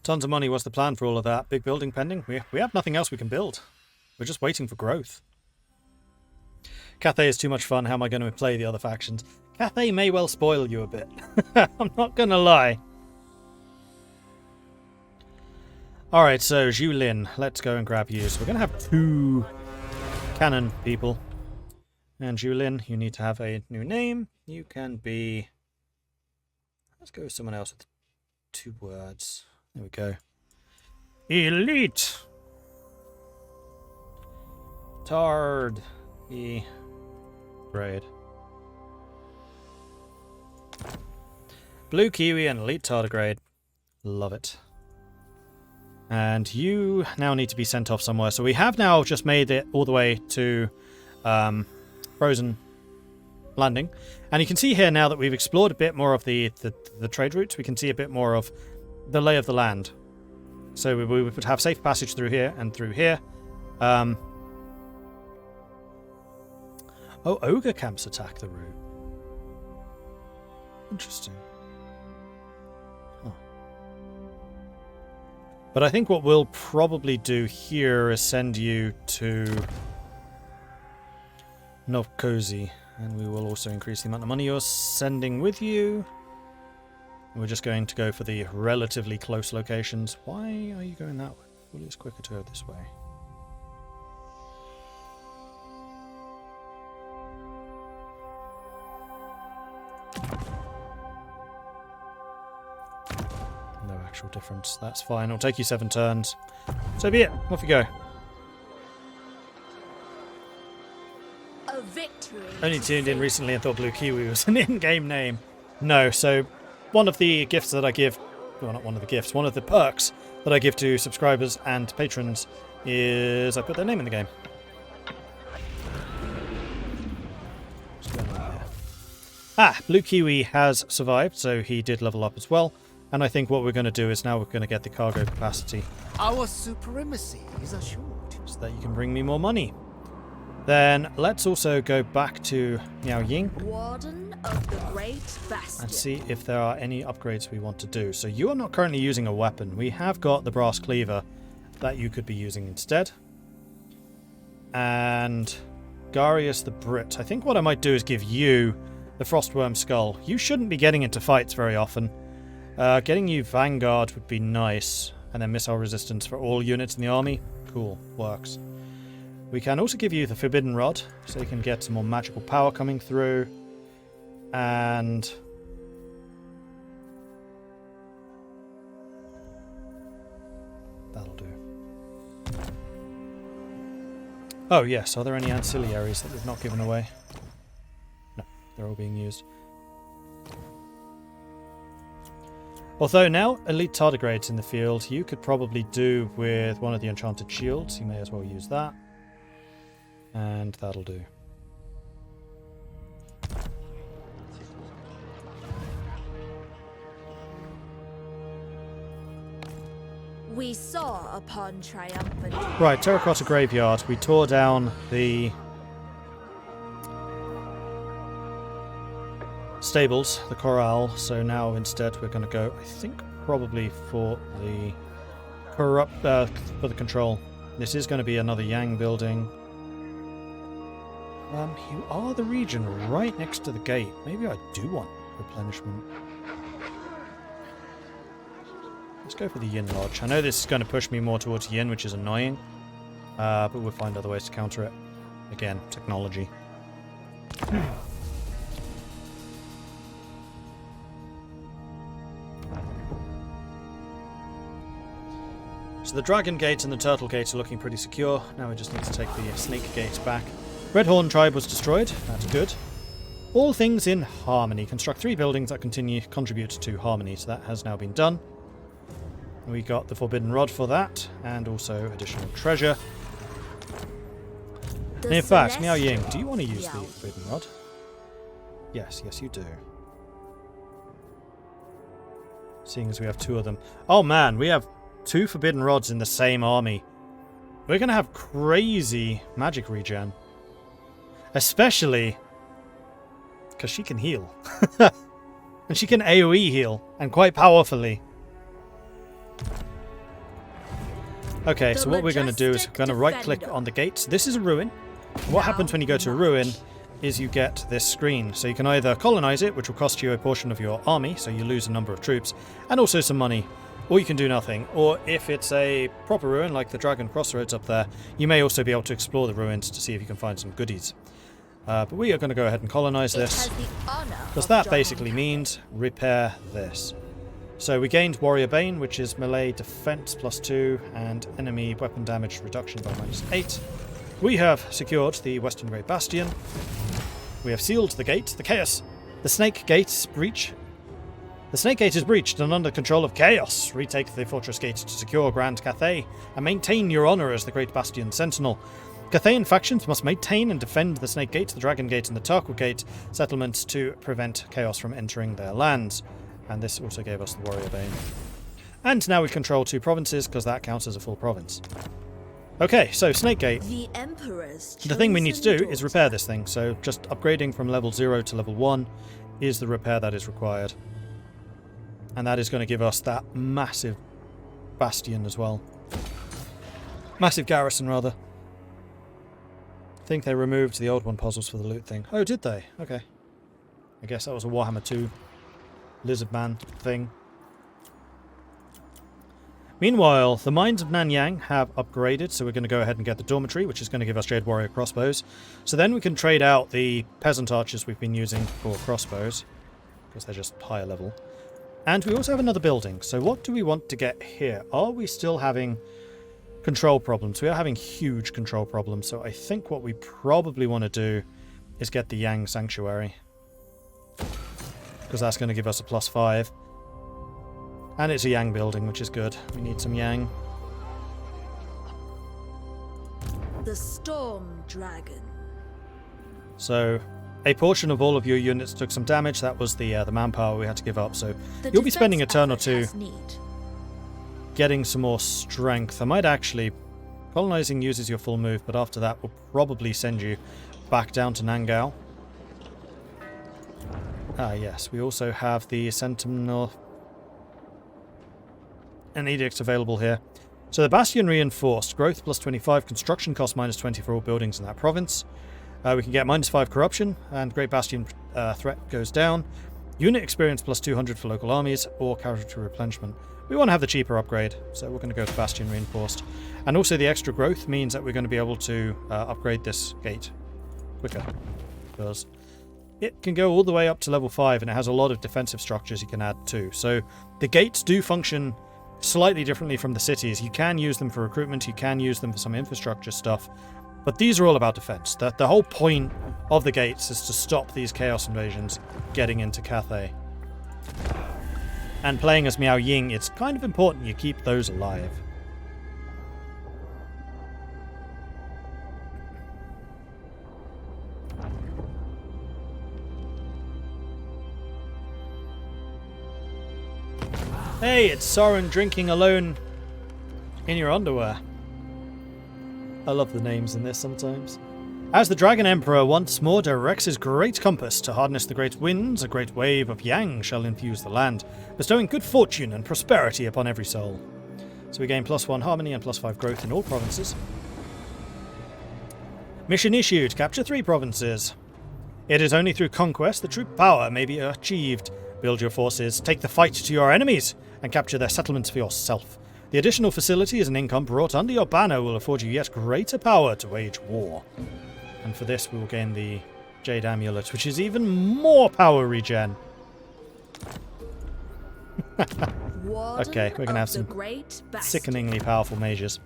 Tons of money. What's the plan for all of that? Big building pending? We have nothing else we can build. We're just waiting for growth. Cathay is too much fun. How am I going to play the other factions? Cathay may well spoil you a bit. I'm not going to lie. Alright, so Zhu Lin. Let's go and grab you. So we're going to have 2 cannon people. And Zhu Lin, you need to have a new name. You can be... Let's go with someone else with 2 words. There we go. Elite! Tard. Grade. Blue Kiwi and Elite Tardigrade. Love it. And you now need to be sent off somewhere. So we have now just made it all the way to Frozen Landing. And you can see here now that we've explored a bit more of the trade routes. We can see a bit more of the lay of the land. So we would have safe passage through here and through here. Oh, ogre camps attack the route. Interesting. Huh. But I think what we'll probably do here is send you to Novkozy, and we will also increase the amount of money you're sending with you. We're just going to go for the relatively close locations. Why are you going that way? Well, it's quicker to go this way. No actual difference. That's fine. It'll take you 7 turns. So be it. Off you go. A victory. Only tuned in recently and thought Blue Kiwi was an in-game name. No, so one of the gifts that I give... Well, not one of the gifts. One of the perks that I give to subscribers and patrons is I put their name in the game. What's going on there? Ah, Blue Kiwi has survived, so he did level up as well. And I think what we're going to do is now we're going to get the cargo capacity. Our supremacy is assured. So that you can bring me more money. Then let's also go back to Miao Ying. Warden of the Great Bastion. And see if there are any upgrades we want to do. So you are not currently using a weapon. We have got the brass cleaver that you could be using instead. And Garius the Brit. I think what I might do is give you the Frostworm Skull. You shouldn't be getting into fights very often. Getting you Vanguard would be nice. And then missile resistance for all units in the army. Cool. Works. We can also give you the Forbidden Rod, so you can get some more magical power coming through. And... that'll do. Oh yes, are there any ancillaries that we've not given away? No, they're all being used. Although now Elite Tardigrades in the field, you could probably do with one of the Enchanted Shields. You may as well use that. And that'll do. We saw upon triumphant. Right, Terracotta Graveyard. We tore down the stables, the corral, so now instead we're going to go, I think, probably for the for the control. This is going to be another Yang building. You are the region right next to the gate. Maybe I do want replenishment. Let's go for the Yin Lodge. I know this is going to push me more towards Yin, which is annoying. But we'll find other ways to counter it. Again, technology. So the Dragon Gate and the Turtle Gate are looking pretty secure. Now we just need to take the Snake Gate back. Redhorn Tribe was destroyed. That's good. All things in harmony. Construct 3 buildings that contribute to harmony. So that has now been done. We got the Forbidden Rod for that, and also additional treasure. And in fact, Miao Ying, do you want to use the Forbidden Rod? Yes, yes you do. Seeing as we have 2 of them. Oh man, we have 2 Forbidden Rods in the same army. We're going to have crazy magic regen. Especially because she can heal. And she can AoE heal, and quite powerfully. Okay, The so what we're going to do is majestic we're going to right-click defender. on the gates. This is a ruin. What happens when you go to a ruin is you get this screen. So you can either colonize it, which will cost you a portion of your army, so you lose a number of troops, and also some money, or you can do nothing. Or if it's a proper ruin, like the Dragon Crossroads up there, you may also be able to explore the ruins to see if you can find some goodies. But we are going to go ahead and colonize this, because that basically means repair this. So we gained Warrior Bane, which is melee defense +2 and enemy weapon damage reduction by -8. We have secured the Western Great Bastion. We have sealed the gate, the Chaos. The Snake Gate's breach. The Snake Gate is breached and under control of Chaos. Retake the Fortress Gate to secure Grand Cathay and maintain your honour as the Great Bastion Sentinel. Cathayan factions must maintain and defend the Snake Gate, the Dragon Gate and the Tarquin Gate settlements to prevent Chaos from entering their lands. And this also gave us the Warrior Bane. And now we control 2 provinces because that counts as a full province. Okay, so Snake Gate. The Emperor's The thing we need to do chosen is repair this thing, so just upgrading from level 0 to level 1 is the repair that is required. And that is going to give us that massive bastion as well. Massive garrison, rather. I think they removed the old one puzzles for the loot thing. Oh, did they? Okay. I guess that was a Warhammer 2 lizard man thing. Meanwhile, the mines of Nanyang have upgraded, so we're going to go ahead and get the dormitory, which is going to give us Jade Warrior crossbows. So then we can trade out the peasant archers we've been using for crossbows, because they're just higher level. And we also have another building, so what do we want to get here? Are we still having control problems? We are having huge control problems, so I think what we probably want to do is get the Yang Sanctuary, because that's going to give us a +5. And it's a Yang building, which is good. We need some Yang. The Storm Dragon. So, a portion of all of your units took some damage. That was the manpower we had to give up. So, The you'll be spending a defense turn or effort two has need. getting some more strength. I might actually... Colonizing uses your full move, but after that we'll probably send you back down to Nangao. Ah, yes. We also have the Sentinel... an edict available here. So the Bastion reinforced. Growth +25, construction cost -20 for all buildings in that province. We can get -5 corruption, and Great Bastion threat goes down. Unit experience +200 for local armies, or casualty replenishment. We want to have the cheaper upgrade, so we're going to go to Bastion reinforced. And also the extra growth means that we're going to be able to upgrade this gate quicker, because it can go all the way up to level 5, and it has a lot of defensive structures you can add too. So the gates do function slightly differently from the cities. You can use them for recruitment, you can use them for some infrastructure stuff, but these are all about defense. The whole point of the gates is to stop these chaos invasions getting into Cathay. And playing as Miao Ying, it's kind of important you keep those alive. Hey, it's Soren drinking alone in your underwear. I love the names in this sometimes. As the Dragon Emperor once more directs his great compass to harness the great winds, a great wave of Yang shall infuse the land, bestowing good fortune and prosperity upon every soul. So we gain +1 harmony and +5 growth in all provinces. Mission issued. Capture 3 provinces. It is only through conquest that true power may be achieved. Build your forces, take the fight to your enemies, and capture their settlements for yourself. The additional facilities and income brought under your banner will afford you yet greater power to wage war. And for this we will gain the Jade Amulet, which is even more power regen. Okay, we're going to have some sickeningly powerful mages.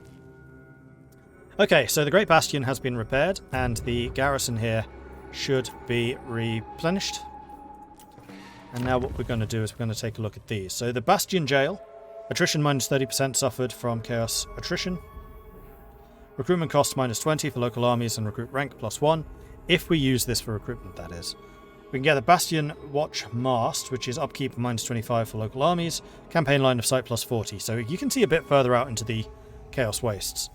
Okay, so the Great Bastion has been repaired, and the garrison here should be replenished. And now what we're going to do is we're going to take a look at these. So the Bastion Jail, attrition -30% suffered from Chaos Attrition. Recruitment cost -20 for local armies and recruit rank +1. If we use this for recruitment, that is. We can get the Bastion Watch Mast, which is upkeep -25 for local armies. Campaign line of sight +40. So you can see a bit further out into the Chaos Wastes.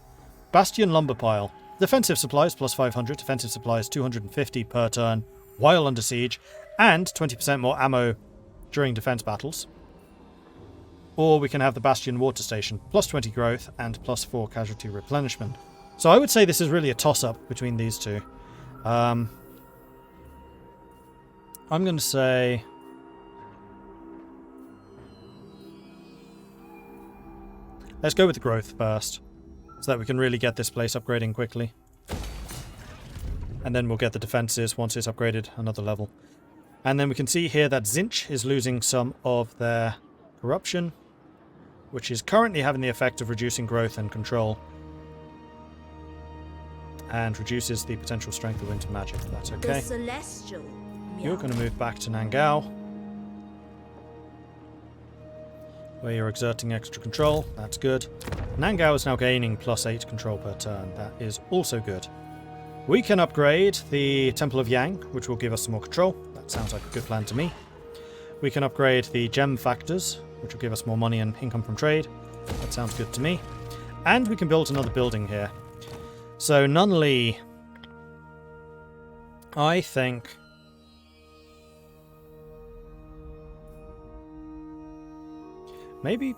Bastion Lumber Pile. Defensive supplies +500. Defensive supplies 250 per turn while under siege. And 20% more ammo during defense battles. or we can have the Bastion water station, plus 20 growth and plus 4 casualty replenishment. So I would say this is really a toss-up between these two. I'm going to say... let's go with the growth first, so that we can really get this place upgrading quickly. And then we'll get the defenses once it's upgraded another level. And then we can see here that Zinch is losing some of their corruption, which is currently having the effect of reducing growth and control. And reduces the potential strength of winter magic. That's okay. The celestial. You're going to move back to Nangao, where you're exerting extra control. That's good. Nangao is now gaining plus 8 control per turn. That is also good. We can upgrade the Temple of Yang, which will give us some more control. That sounds like a good plan to me. We can upgrade the gem factors, which will give us more money and income from trade. That sounds good to me. And we can build another building here. So Nunley, I think... maybe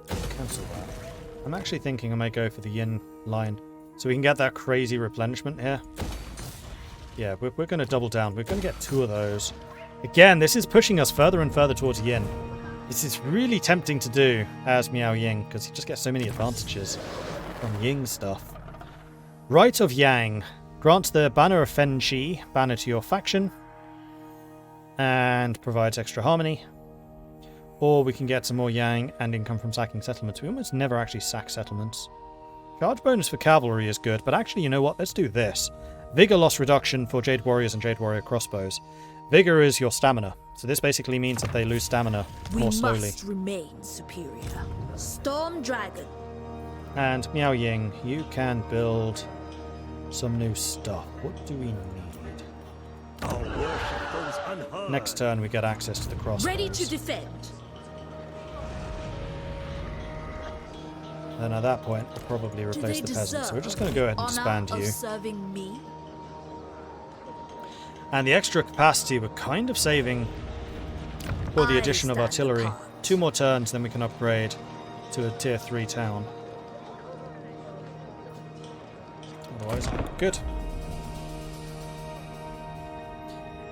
cancel that. I'm actually thinking I might go for the yin line, so we can get that crazy replenishment here. Yeah, we're going to double down. We're going to get 2 of those. Again, this is pushing us further and further towards yin. This is really tempting to do as Miao Ying, because you just get so many advantages from Ying stuff. Rite of Yang. Grants the Banner of Fen Chi banner to your faction, and provides extra harmony. Or we can get some more Yang and income from sacking settlements. We almost never actually sack settlements. Charge bonus for cavalry is good, but actually, you know what? Let's do this. Vigor loss reduction for Jade Warriors and Jade Warrior Crossbows. Vigor is your stamina, so this basically means that they lose stamina more slowly. We must remain superior. Storm Dragon. And Miao Ying, you can build some new stuff. What do we need? Next turn we get access to the crossbows. Ready to defend. Then at that point, we'll probably replace the peasants. So we're just going to go ahead and expand you. Serving me? And the extra capacity we're kind of saving for the addition of artillery. 2 more turns, then we can upgrade to a tier 3 town. Otherwise, good.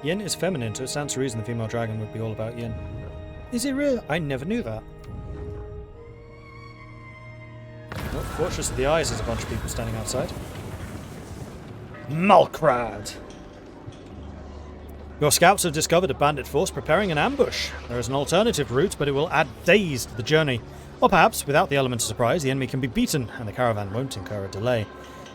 Yin is feminine, so it stands to reason the female dragon would be all about yin. Is it real? I never knew that. Well, Fortress of the Eyes is a bunch of people standing outside. Malkrad! Your scouts have discovered a bandit force preparing an ambush. There is an alternative route, but it will add days to the journey. Or perhaps, without the element of surprise, the enemy can be beaten, and the caravan won't incur a delay.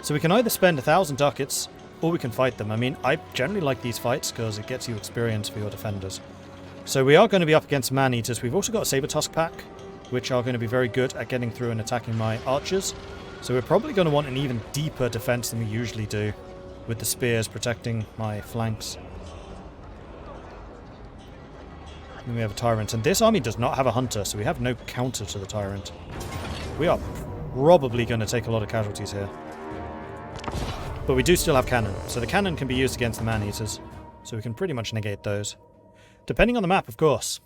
So we can either spend 1,000 ducats, or we can fight them. I mean, I generally like these fights, because it gets you experience for your defenders. So we are going to be up against man-eaters. We've also got a Saber Tusk pack, which are going to be very good at getting through and attacking my archers. So we're probably going to want an even deeper defense than we usually do, with the spears protecting my flanks. Then we have a Tyrant, and this army does not have a Hunter, so we have no counter to the Tyrant. We are probably going to take a lot of casualties here. But we do still have cannon, so the cannon can be used against the man-eaters, so we can pretty much negate those. Depending on the map, of course.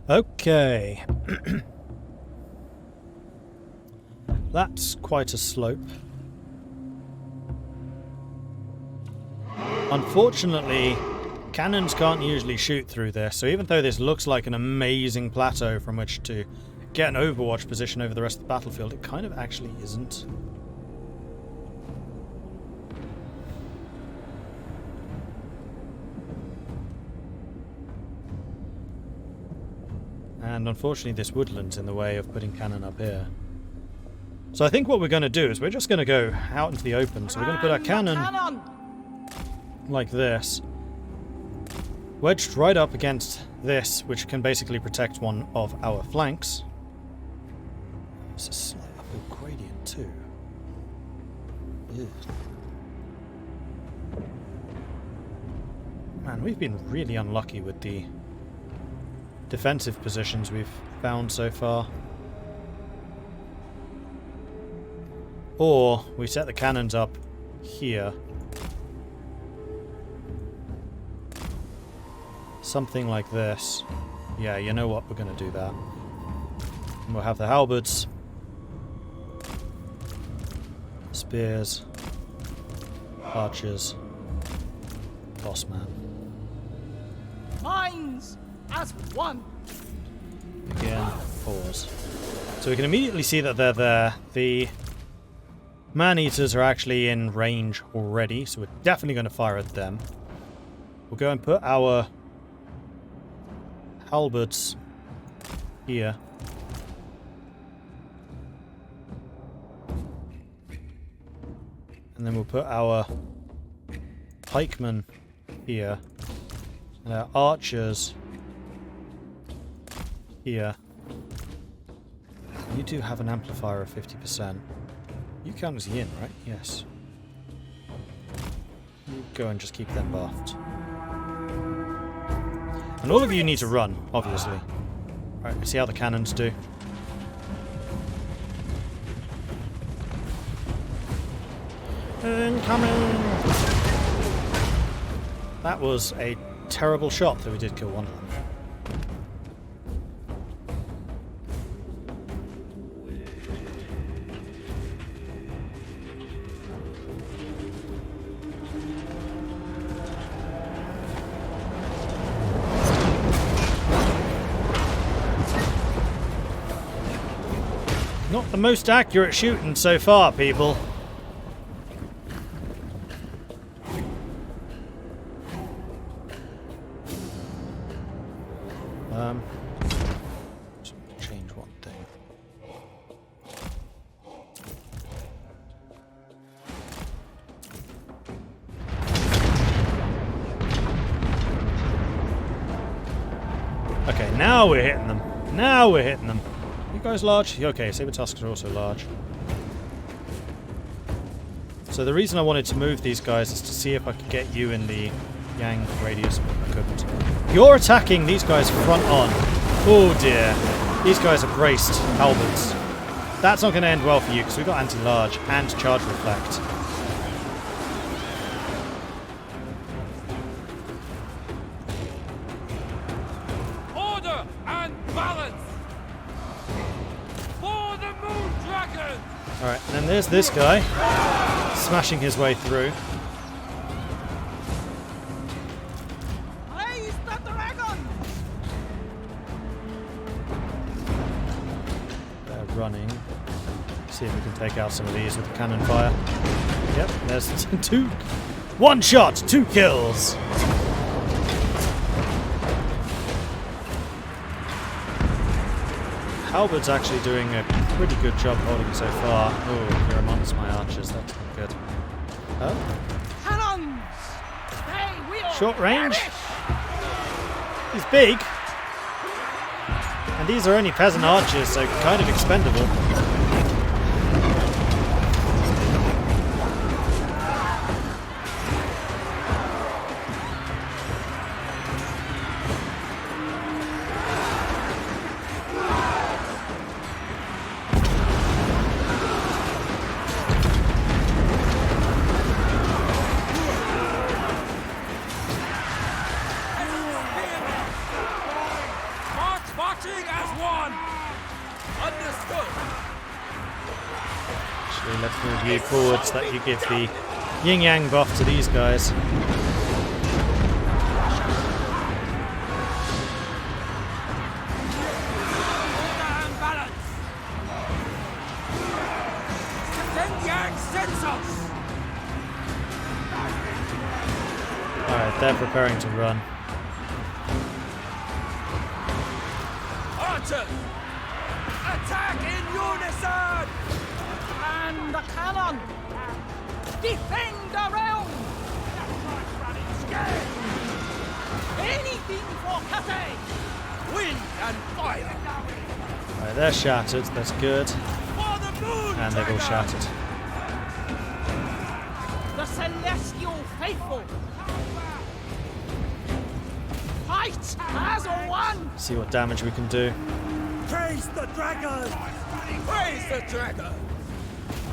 Okay. That's quite a slope. Unfortunately, cannons can't usually shoot through this, so even though this looks like an amazing plateau from which to get an overwatch position over the rest of the battlefield, it kind of actually isn't. And unfortunately this woodland's in the way of putting cannon up here. So I think what we're going to do is we're just going to go out into the open. So we're going to put our cannon like this, wedged right up against this, which can basically protect one of our flanks. It's a slight uphill gradient too. Ugh. Man, we've been really unlucky with the defensive positions we've found so far. Or we set the cannons up here. Something like this. Yeah, you know what? We're going to do that. And we'll have the halberds. Spears. Archers. Bossman. Minds as one. Again, pause. So we can immediately see that they're there. The man-eaters are actually in range already, so we're definitely going to fire at them. We'll go and put our halberds here. And then we'll put our pikemen here. And our archers here. You do have an amplifier of 50%. You count as yin, right? Yes. You go and just keep them buffed. And all of you need to run, obviously. Alright, let's see how the cannons do. Incoming! That was a terrible shot, though we did kill one of them. Not the most accurate shooting so far, people. Change one thing. Okay, now we're hitting them. Now we're hitting them. You guys large? Okay, saber tusks are also large. So the reason I wanted to move these guys is to see if I could get you in the Yang radius, but I couldn't. You're attacking these guys front on. Oh dear. These guys are braced halberds. That's not going to end well for you because we've got anti-large and charge reflect. Order and balance for the Moon Dragon. Alright, and then there's this guy smashing his way through. Raise the dragon. They're running. See if we can take out some of these with the cannon fire. Yep, there's two. One shot, 2 kills. Halberd's actually doing a pretty good job holding so far. Oh, you're amongst my archers. That's not good. Oh, Cannons. They will short range. perish. He's big. And these are only peasant archers, so kind of expendable. Marching as one. Understood. Actually, let's move you forward so that you give the yin-yang buff to these guys. Order and balance. Send Yang sensors. Alright, they're preparing to run. Archers, attack in unison. And the cannon. Defend the realm. Anything for Cathay. Wind and fire. Alright, they're shattered. That's good. For the Moon And they've all Dragon. shattered. The celestial faithful. Fight as one! See what damage we can do. Praise the dragon! Praise the dragon!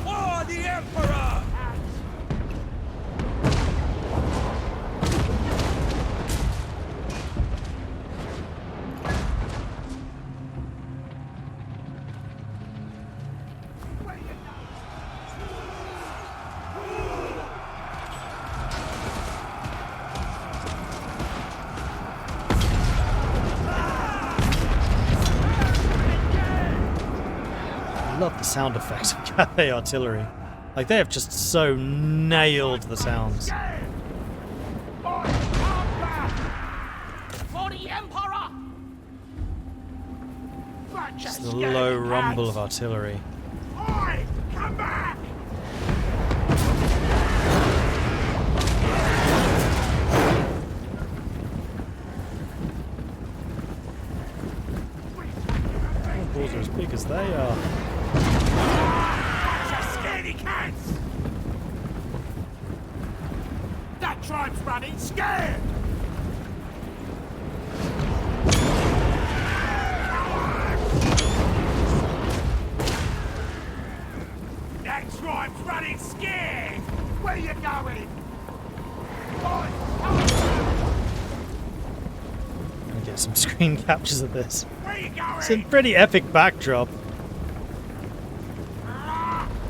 For the Emperor! I love the sound effects of Cathay artillery. Like, they have just so nailed the sounds. For the Emperor! Just the low rumble of artillery. Oi! Come back! Balls are as big as they are. Scaredy cats! That tribe's running scared! That tribe's running scared! Where you going? I'm gonna get some screen captures of this. Where you going? It's a pretty epic backdrop.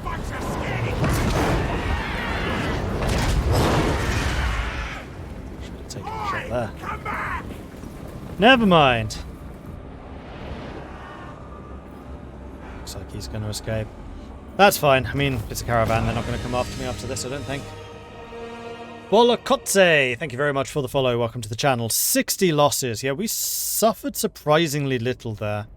Bunch of scaredy Should have taken a shot there. Come back! Never mind. Looks like he's going to escape. That's fine. I mean, it's a caravan. They're not going to come after me after this, I don't think. Bolokotze, thank you very much for the follow. Welcome to the channel. 60 losses. Yeah, we suffered surprisingly little there.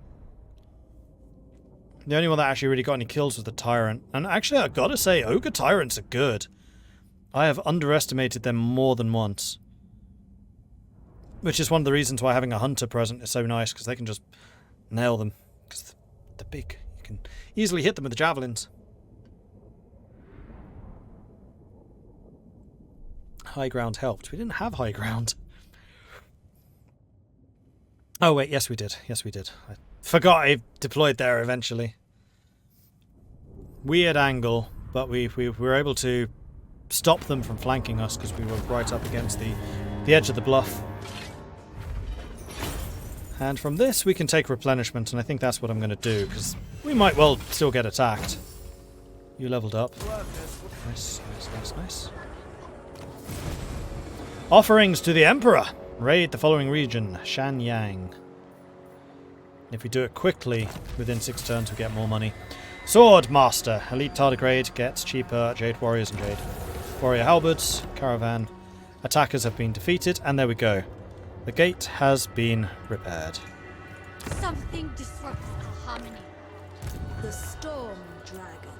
The only one that actually really got any kills was the Tyrant. And actually, I've got to say, Ogre Tyrants are good. I have underestimated them more than once. Which is one of the reasons why having a Hunter present is so nice, because they can just nail them. Because they're big. You can easily hit them with the javelins. High ground helped. We didn't have high ground. Oh wait, yes we did. Yes we did. I forgot I deployed there eventually. Weird angle, but we were able to stop them from flanking us because we were right up against the edge of the bluff. And from this we can take replenishment, and I think that's what I'm going to do, because we might well still get attacked. You leveled up. Nice, nice, nice, nice. Offerings to the Emperor! Raid the following region, Shanyang. If we do it quickly, within 6 turns we get more money. Sword Master. Elite tardigrade gets cheaper Jade Warriors and Jade Warrior Halberds. Caravan. Attackers have been defeated, and there we go. The gate has been repaired. Something disrupts the harmony. The Storm Dragon.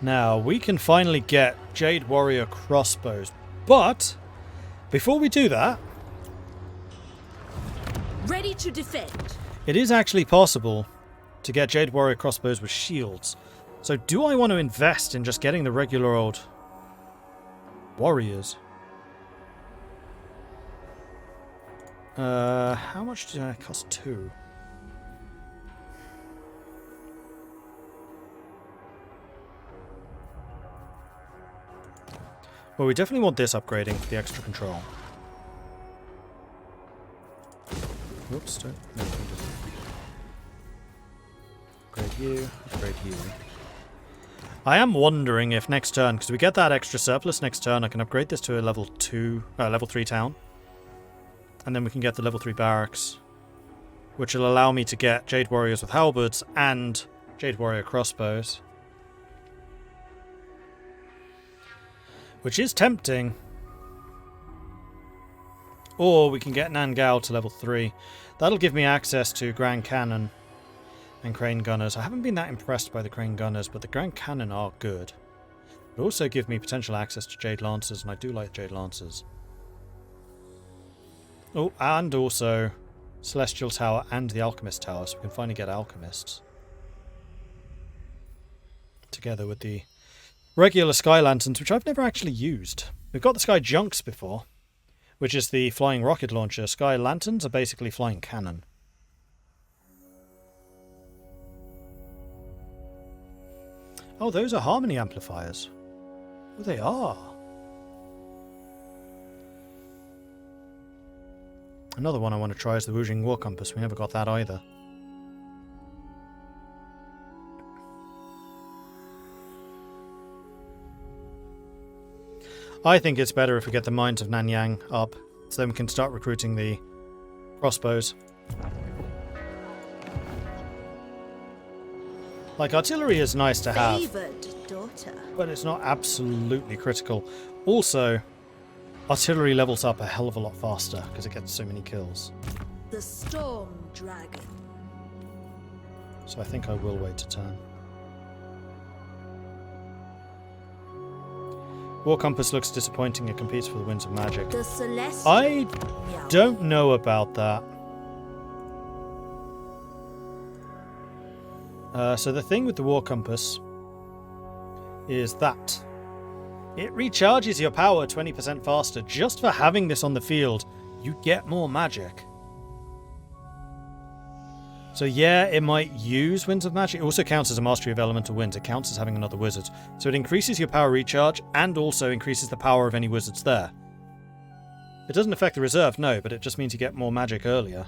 Now, we can finally get Jade Warrior Crossbows, but before we do that, Ready to defend. it is actually possible to get Jade Warrior Crossbows with shields. So do I want to invest in just getting the regular old warriors? How much did it cost? 2. Well, we definitely want this upgrading for the extra control. Whoops, don't. No, we can just upgrade you, upgrade you. I am wondering if next turn, because we get that extra surplus next turn, I can upgrade this to a level 3 town. And then we can get the level 3 barracks, which will allow me to get Jade Warriors with halberds and Jade Warrior crossbows. Which is tempting. Or we can get Nangao to level 3. That'll give me access to Grand Cannon and Crane Gunners. I haven't been that impressed by the Crane Gunners, but the Grand Cannon are good. It'll also give me potential access to Jade Lancers, and I do like Jade Lancers. Oh, and also Celestial Tower and the Alchemist Tower, so we can finally get Alchemists. Together with the regular Sky Lanterns, which I've never actually used. We've got the Sky Junks before, which is the flying rocket launcher. Sky lanterns are basically flying cannon. Oh, those are harmony amplifiers. Oh, they are. Another one I want to try is the Wu Jing War Compass. We never got that either. I think it's better if we get the Mines of Nanyang up, so then we can start recruiting the crossbows. Like, artillery is nice to have, Favored daughter. but it's not absolutely critical. Also, artillery levels up a hell of a lot faster because it gets so many kills. The Storm Dragon. So I think I will wait a turn. War Compass looks disappointing. It competes for the Winds of Magic. The Celestial. I don't know about that. So the thing with the War Compass is that it recharges your power 20% faster. Just for having this on the field, you get more magic. So yeah, it might use Winds of Magic. It also counts as a Mastery of Elemental Winds. It counts as having another wizard. So it increases your power recharge and also increases the power of any wizards there. It doesn't affect the reserve, no, but it just means you get more magic earlier.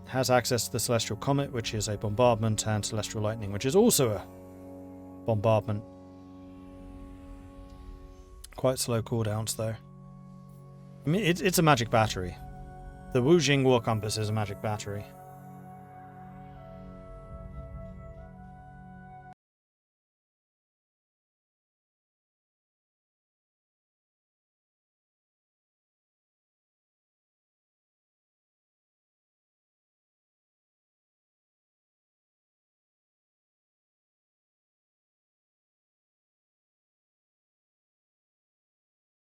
It has access to the Celestial Comet, which is a bombardment, and Celestial Lightning, which is also a bombardment. Quite slow cooldowns, though. I mean, it's a magic battery. The Wu Jing War Compass is a magic battery.